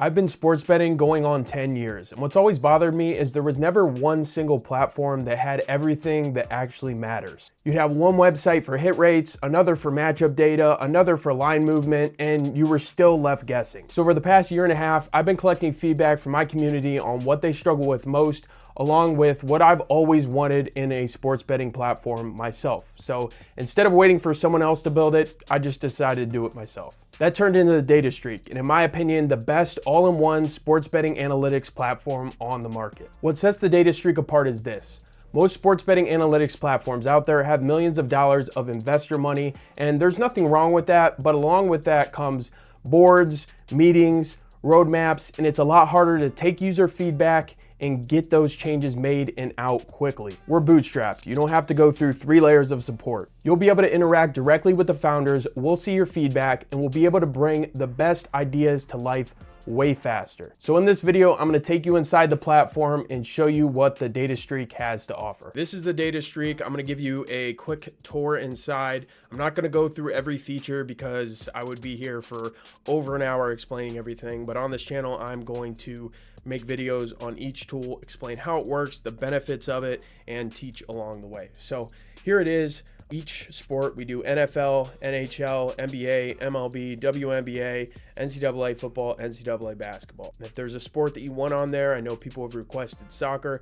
I've been sports betting going on 10 years, and what's always bothered me is there was never one single platform that had everything that actually matters. You'd have one website for hit rates, another for matchup data, another for line movement, and you were still left guessing. So over the past year and a half, I've been collecting feedback from my community on what they struggle with most, along with what I've always wanted in a sports betting platform myself. So instead of waiting for someone else to build it, I just decided to do it myself. That turned into the DataStreak, and in my opinion, the best all-in-one sports betting analytics platform on the market. What sets the DataStreak apart is this. Most sports betting analytics platforms out there have millions of dollars of investor money, and there's nothing wrong with that, but along with that comes boards, meetings, roadmaps, and it's a lot harder to take user feedback and get those changes made and out quickly. We're bootstrapped. You don't have to go through 3 layers of support. You'll be able to interact directly with the founders, we'll see your feedback, and we'll be able to bring the best ideas to life way faster. So in this video, I'm gonna take you inside the platform and show you what the DataStreak has to offer. This is the DataStreak. I'm gonna give you a quick tour inside. I'm not gonna go through every feature because I would be here for over an hour explaining everything, but on this channel, I'm going to make videos on each tool, explain how it works, the benefits of it, and teach along the way. So here it is. Each sport, we do NFL, NHL, NBA, MLB, WNBA, NCAA football, NCAA basketball. And if there's a sport that you want on there, I know people have requested soccer.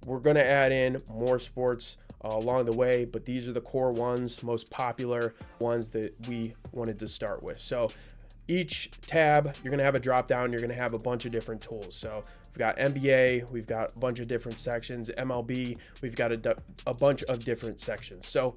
We're going to add in more sports along the way, but these are the core ones, most popular ones that we wanted to start with. So each tab, you're going to have a drop down, you're going to have a bunch of different tools. So we've got NBA, we've got a bunch of different sections. MLB, we've got a bunch of different sections. So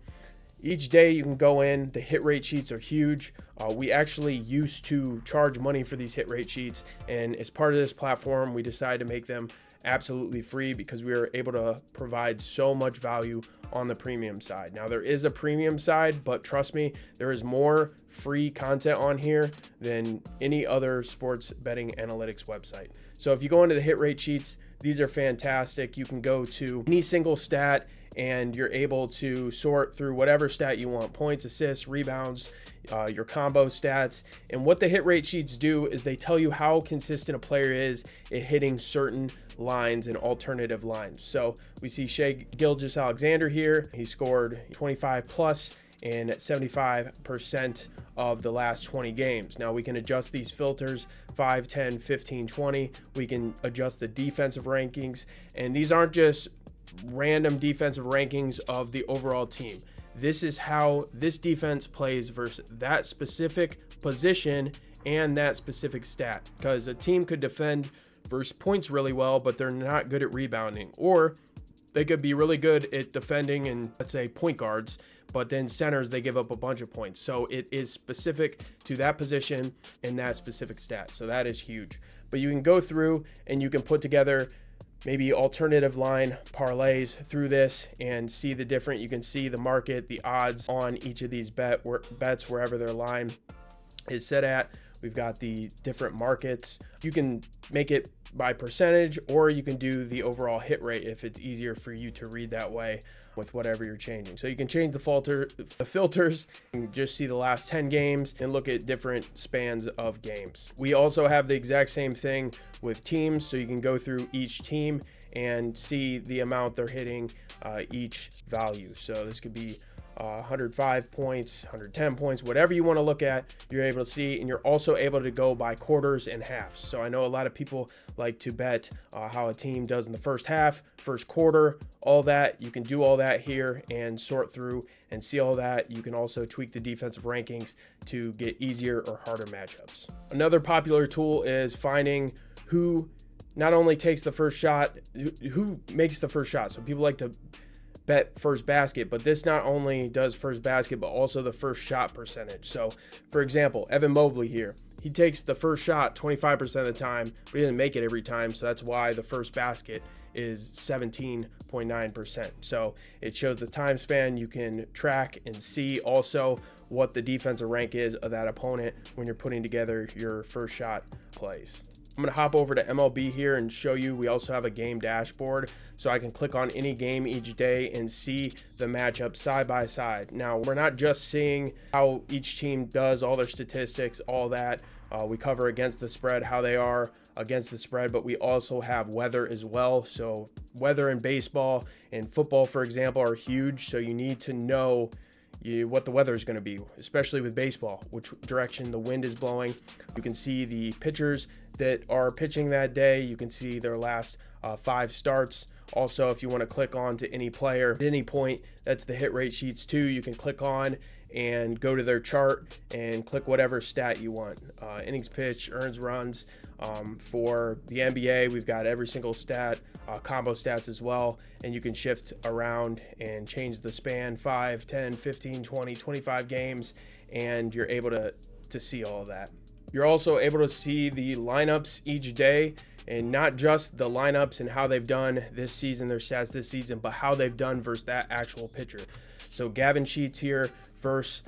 each day you can go in, the hit rate sheets are huge. We actually used to charge money for these hit rate sheets, and as part of this platform, we decided to make them absolutely free because we were able to provide so much value on the premium side. Now there is a premium side, but trust me, there is more free content on here than any other sports betting analytics website. So if you go into the hit rate sheets, these are fantastic. You can go to any single stat and you're able to sort through whatever stat you want: points, assists, rebounds, your combo stats. And what the hit rate sheets do is they tell you how consistent a player is at hitting certain lines and alternative lines. So we see Shai Gilgeous-Alexander here. He scored 25 plus in 75% of the last 20 games. Now we can adjust these filters 5, 10, 15, 20. We can adjust the defensive rankings, and these aren't just random defensive rankings of the overall team. This is how this defense plays versus that specific position and that specific stat, because a team could defend versus points really well, but they're not good at rebounding, or they could be really good at defending and, let's say, point guards, but then centers, they give up a bunch of points. So it is specific to that position and that specific stat. So that is huge. But you can go through and you can put together maybe alternative line parlays through this and see the different. You can see the market, the odds on each of these bets wherever their line is set at. We've got the different markets. You can make it by percentage, or you can do the overall hit rate if it's easier for you to read that way with whatever you're changing. So you can change the filters and just see the last 10 games and look at different spans of games. We also have the exact same thing with teams, so you can go through each team and see the amount they're hitting each value. So this could be 105 points, 110 points, whatever you want to look at, you're able to see, and you're also able to go by quarters and halves. So I know a lot of people like to bet how a team does in the first half, first quarter, all that. You can do all that here and sort through and see all that. You can also tweak the defensive rankings to get easier or harder matchups. Another popular tool is finding who not only takes the first shot, who makes the first shot. So people like to bet first basket, but this not only does first basket, but also the first shot percentage. So for example, Evan Mobley here, he takes the first shot 25% of the time, but he doesn't make it every time. So that's why the first basket is 17.9%. So it shows the time span. You can track and see also what the defensive rank is of that opponent when you're putting together your first shot plays. I'm going to hop over to MLB here and show you. We also have a game dashboard, so I can click on any game each day and see the matchup side by side. Now, we're not just seeing how each team does, all their statistics, all that. We cover against the spread, how they are against the spread, but we also have weather as well. So weather in baseball and football, for example, are huge. So you need to know what the weather is going to be, especially with baseball, which direction the wind is blowing. You can see the pitchers that are pitching that day. You can see their last 5 starts. Also, if you want to click on to any player at any point, that's the hit rate sheets too. You can click on and go to their chart and click whatever stat you want. Innings pitched, earns runs. For the NBA, we've got every single stat, combo stats as well, and you can shift around and change the span 5, 10, 15, 20, 25 games, and you're able to see all of that. You're also able to see the lineups each day, and not just the lineups and how they've done this season, their stats this season, but how they've done versus that actual pitcher. So Gavin Sheets here versus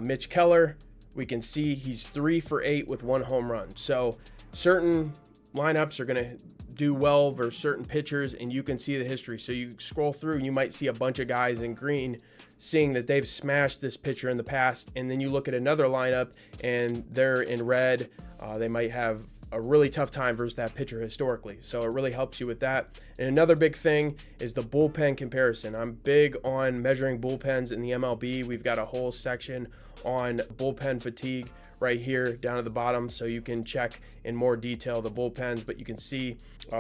Mitch Keller. We can see he's 3 for 8 with 1 home run. So certain lineups are going to do well versus certain pitchers, and you can see the history. So you scroll through and you might see a bunch of guys in green seeing that they've smashed this pitcher in the past, and then you look at another lineup and they're in red. They might have a really tough time versus that pitcher historically. So it really helps you with that. And another big thing is the bullpen comparison. I'm big on measuring bullpens in the MLB. We've got a whole section on bullpen fatigue right here down at the bottom, so you can check in more detail the bullpens. But you can see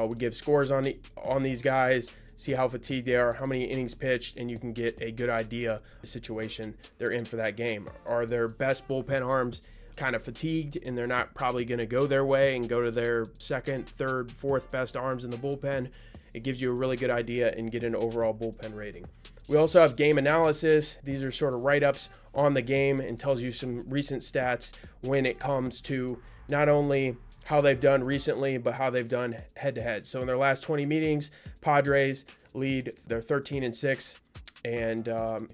we give scores on these guys, see how fatigued they are, how many innings pitched, and you can get a good idea of the situation they're in for that game. Are their best bullpen arms kind of fatigued and they're not probably going to go their way and go to their second, third, fourth best arms in the bullpen? It gives you a really good idea and get an overall bullpen rating. We also have game analysis. These are sort of write-ups on the game and tells you some recent stats when it comes to not only how they've done recently, but how they've done head-to-head. So in their last 20 meetings, Padres lead. They're 13-6, and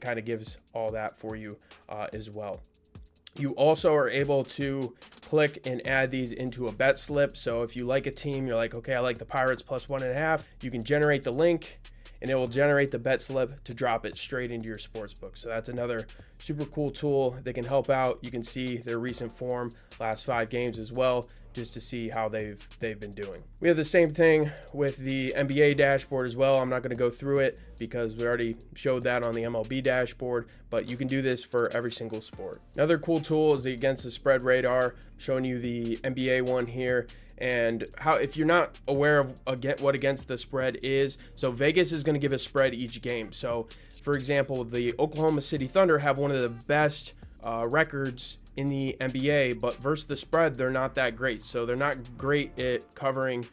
kind of gives all that for you as well. You also are able to click and add these into a bet slip. So if you like a team, you're like, okay, I like the Pirates plus 1.5, you can generate the link and it will generate the bet slip to drop it straight into your sports book. So that's another super cool tool that can help out. You can see their recent form, last 5 games as well, just to see how they've been doing. We have the same thing with the NBA dashboard as well. I'm not going to go through it because we already showed that on the MLB dashboard, but you can do this for every single sport. Another cool tool is the Against the Spread radar, showing you the NBA one here. And how, if you're not aware of what Against the Spread is, so Vegas is going to give a spread each game. So for example, the Oklahoma City Thunder have one of the best records in the NBA, but versus the spread, they're not that great. So they're not great at covering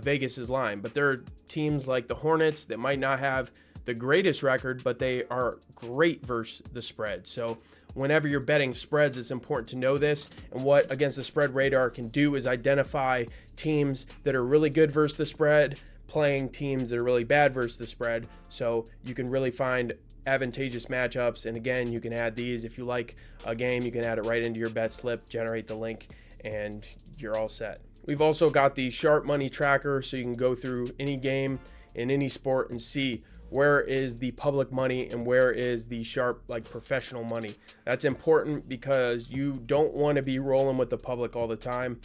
Vegas's line. But there are teams like the Hornets that might not have the greatest record, but they are great versus the spread. So whenever you're betting spreads, it's important to know this. And what Against the Spread radar can do is identify teams that are really good versus the spread, playing teams that are really bad versus the spread. So you can really find advantageous matchups. And again, you can add these. If you like a game, you can add it right into your bet slip, generate the link, and you're all set. We've also got the Sharp Money Tracker, so you can go through any game in any sport and see where is the public money and where is the sharp, like professional money. That's important because you don't want to be rolling with the public all the time.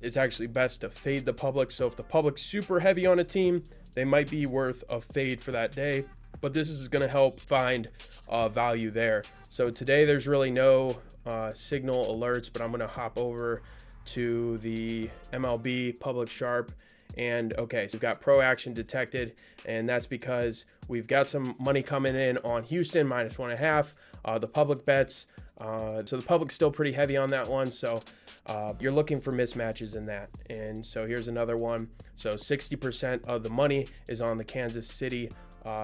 It's actually best to fade the public. So if the public's super heavy on a team, they might be worth a fade for that day, but this is going to help find value there. So today there's really no signal alerts, but I'm going to hop over to the MLB Public Sharp. And okay, so we've got pro action detected, and that's because we've got some money coming in on Houston minus 1.5. The public bets, so the public's still pretty heavy on that one. So you're looking for mismatches in that. And so here's another one. So 60% of the money is on the Kansas City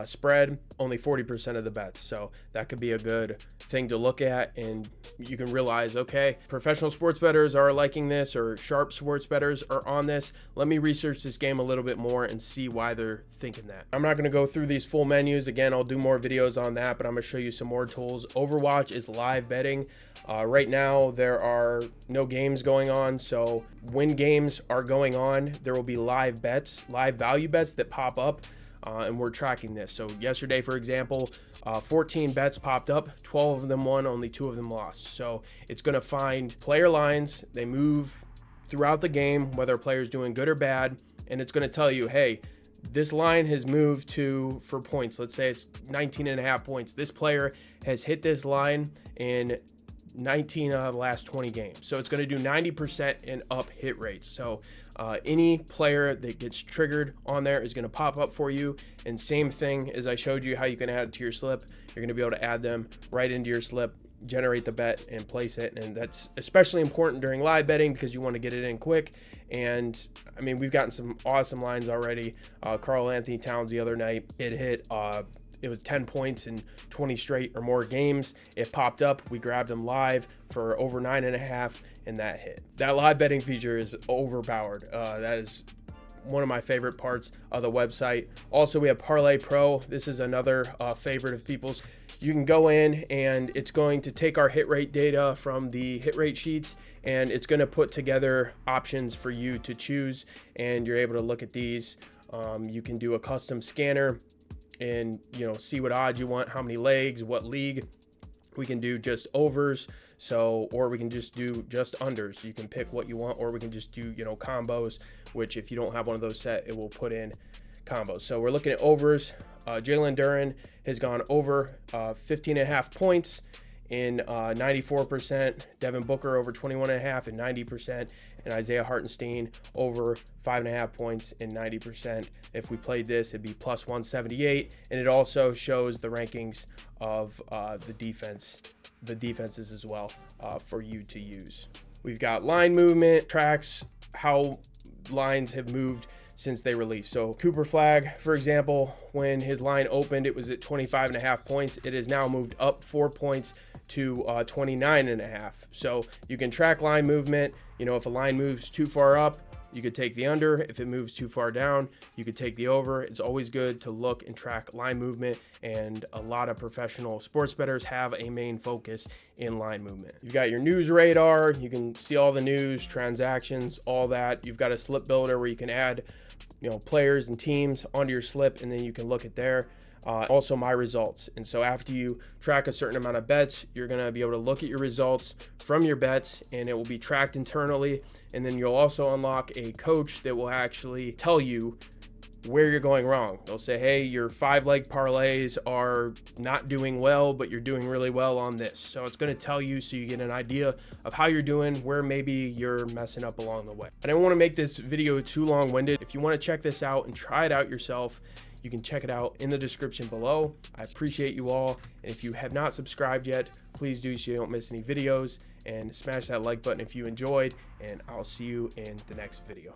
spread, only 40% of the bets. So that could be a good thing to look at, and you can realize, okay, professional sports bettors are liking this, or sharp sports bettors are on this. Let me research this game a little bit more and see why they're thinking that. I'm not going to go through these full menus. Again, I'll do more videos on that, but I'm going to show you some more tools. Overwatch is live betting. Right now, there are no games going on, so when games are going on, there will be live bets, live value bets that pop up. and we're tracking this. So yesterday, for example, 14 bets popped up, 12 of them won, only 2 of them lost. So it's going to find player lines. They move throughout the game, whether a player's doing good or bad, and it's going to tell you, hey, this line has moved to, for points, let's say it's 19.5 points. This player has hit this line in 19 out of the last 20 games. So it's going to do 90% and up hit rates. So any player that gets triggered on there is going to pop up for you. And same thing as I showed you how you can add it to your slip, you're going to be able to add them right into your slip, generate the bet and place it. And that's especially important during live betting because you want to get it in quick. And I mean, we've gotten some awesome lines already. Karl Anthony Towns the other night, it hit it was 10 points in 20 straight or more games. It popped up. We grabbed him live for over 9.5, and that hit. That live betting feature is overpowered. That is one of my favorite parts of the website. Also, we have Parlay Pro. This is another favorite of people's. You can go in and it's going to take our hit rate data from the hit rate sheets, and it's going to put together options for you to choose, and you're able to look at these. You can do a custom scanner and see what odds you want, how many legs, what league. We can do just overs, or we can just do just unders. You can pick what you want, or we can just do combos, which if you don't have one of those set, it will put in combos. So we're looking at overs. Jalen Duren has gone over 15.5 points in 94%, Devin Booker over 21.5 and 90%, and Isaiah Hartenstein over 5.5 points and 90%. If we played this, it'd be plus 178, and it also shows the rankings of the defenses as well for you to use. We've got line movement, tracks how lines have moved since they released. So Cooper Flag, for example, when his line opened, it was at 25.5 points. It has now moved up 4 points to 29.5. So you can track line movement. If a line moves too far up, you could take the under. If it moves too far down, you could take the over. It's always good to look and track line movement, and a lot of professional sports bettors have a main focus in line movement. You've got your news radar. You can see all the news, transactions, all that. You've got a slip builder where you can add players and teams onto your slip, and then you can look at there. Also my results. And so after you track a certain amount of bets, you're going to be able to look at your results from your bets, and it will be tracked internally. And then you'll also unlock a coach that will actually tell you where you're going wrong. They'll say, hey, your 5-leg parlays are not doing well, but you're doing really well on this. So it's going to tell you, so you get an idea of how you're doing, where maybe you're messing up along the way. I don't want to make this video too long-winded. If you want to check this out and try it out yourself, you can check it out in the description below. I appreciate you all. And if you have not subscribed yet, please do so you don't miss any videos, and smash that like button if you enjoyed, and I'll see you in the next video.